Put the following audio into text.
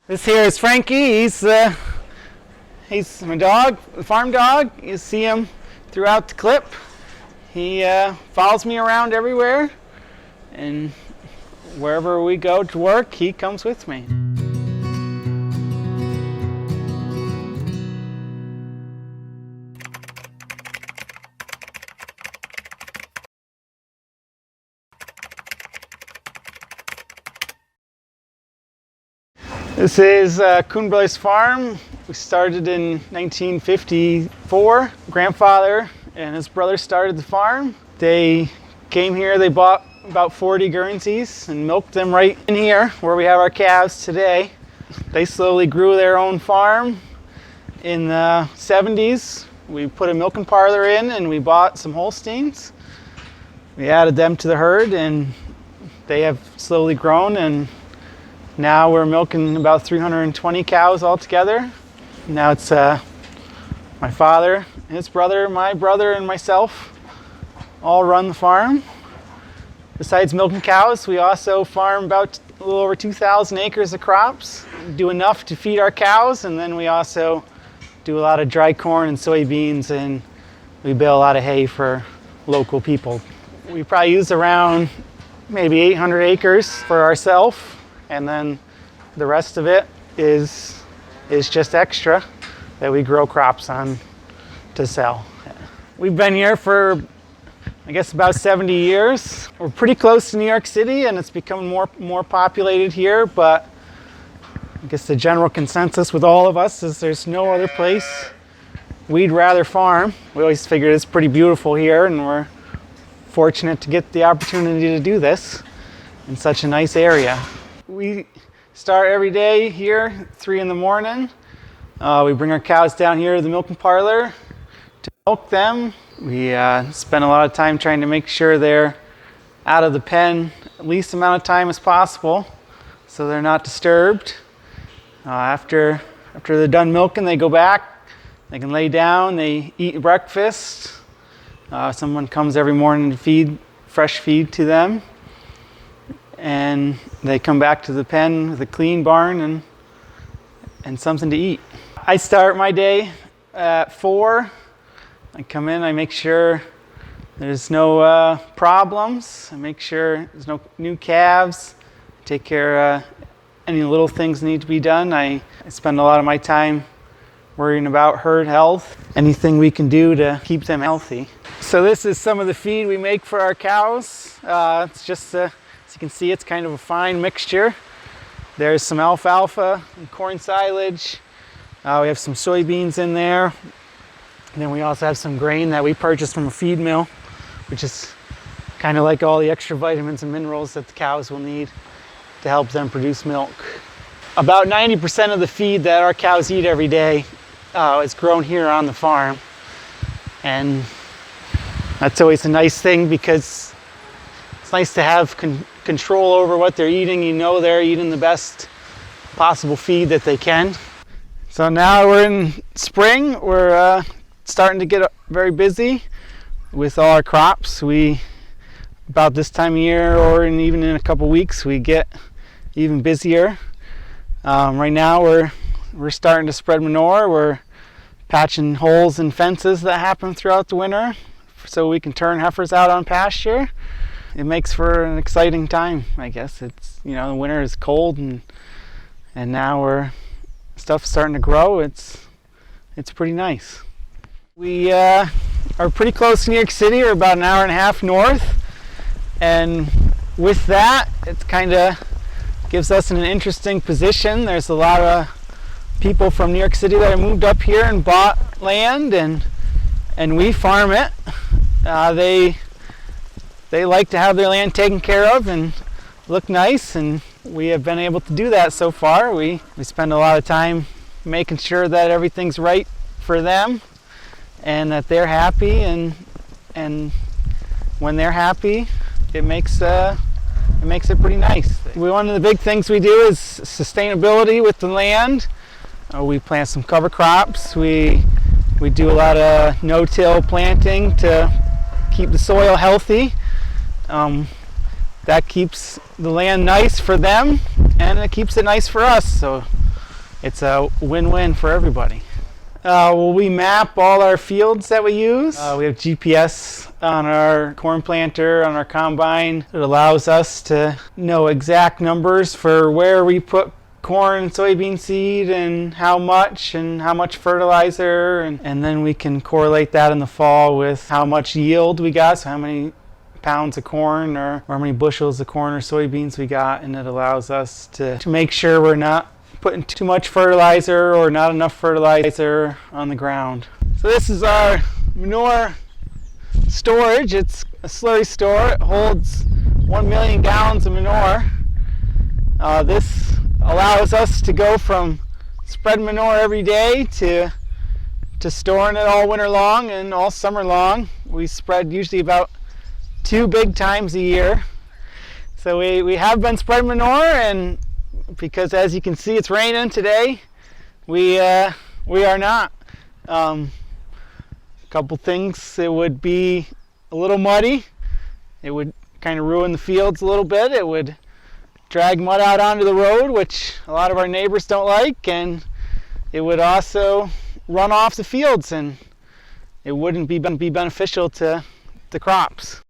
This here is Frankie. He's my dog, the farm dog. You see him throughout the clip. He follows me around everywhere, and wherever we go to work, he comes with me. This is Kuhn Brothers Farm. We started in 1954. Grandfather and his brother started the farm. They came here, they bought about 40 Guernseys and milked them right in here where we have our calves today. They slowly grew their own farm. In the 70s, we put a milking parlor in and we bought some Holsteins. We added them to the herd and they have slowly grown, and now we're milking about 320 cows altogether. Now it's my father, his brother, my brother, and myself all run the farm. Besides milking cows, we also farm about a little over 2,000 acres of crops. We do enough to feed our cows, and then we also do a lot of dry corn and soybeans, and we bale a lot of hay for local people. We probably use around maybe 800 acres for ourselves, and then the rest of it is just extra that we grow crops on to sell. We've been here for, I guess, about 70 years. We're pretty close to New York City, and it's becoming more populated here, but I guess the general consensus with all of us is there's no other place we'd rather farm. We always figured it's pretty beautiful here, and we're fortunate to get the opportunity to do this in such a nice area. We start every day here, 3 in the morning. We bring our cows down here to the milking parlor to milk them. We spend a lot of time trying to make sure they're out of the pen at least amount of time as possible so they're not disturbed. After they're done milking, they go back, they can lay down, they eat breakfast. Someone comes every morning to feed fresh feed to them, and they come back to the pen with a clean barn and something to eat. I start my day at 4. I come in, I make sure there's no problems. I make sure there's no new calves. Take care of any little things that need to be done. I spend a lot of my time worrying about herd health, anything we can do to keep them healthy. So this is some of the feed we make for our cows. It's just, as you can see, it's kind of a fine mixture. There's some alfalfa and corn silage. We have some soybeans in there. And then we also have some grain that we purchased from a feed mill, which is kind of like all the extra vitamins and minerals that the cows will need to help them produce milk. About 90% of the feed that our cows eat every day is grown here on the farm. And that's always a nice thing because it's nice to have control over what they're eating. You know they're eating the best possible feed that they can. So now we're in spring. We're starting to get very busy with all our crops. About this time of year, or even in a couple weeks, we get even busier. Right now we're starting to spread manure. We're patching holes in fences that happen throughout the winter so we can turn heifers out on pasture. It makes for an exciting time, I guess. It's, the winter is cold and now stuff's starting to grow. It's pretty nice. We are pretty close to New York City. We're about an hour and a half north, and with that, it kind of gives us an interesting position. There's a lot of people from New York City that have moved up here and bought land, and we farm it. They like to have their land taken care of and look nice, and we have been able to do that so far. We spend a lot of time making sure that everything's right for them and that they're happy, and when they're happy, it makes it pretty nice. One of the big things we do is sustainability with the land. We plant some cover crops. We do a lot of no-till planting to keep the soil healthy. That keeps the land nice for them, and it keeps it nice for us. So it's a win-win for everybody. Well, we map all our fields that we use. We have GPS on our corn planter, on our combine. It allows us to know exact numbers for where we put corn and soybean seed and how much fertilizer, and then we can correlate that in the fall with how much yield we got, so how many pounds of corn or how many bushels of corn or soybeans we got, and it allows us to make sure we're not putting too much fertilizer or not enough fertilizer on the ground. So this is our manure storage. It's a slurry store. It holds 1 million gallons of manure. This allows us to go from spreading manure every day to storing it all winter long and all summer long. We spread usually about 2 big times a year. So we have been spreading manure, and because as you can see it's raining today, we are not. A couple things: it would be a little muddy. It would kind of ruin the fields a little bit. It would drag mud out onto the road, which a lot of our neighbors don't like, and it would also run off the fields, and it wouldn't be beneficial to the crops.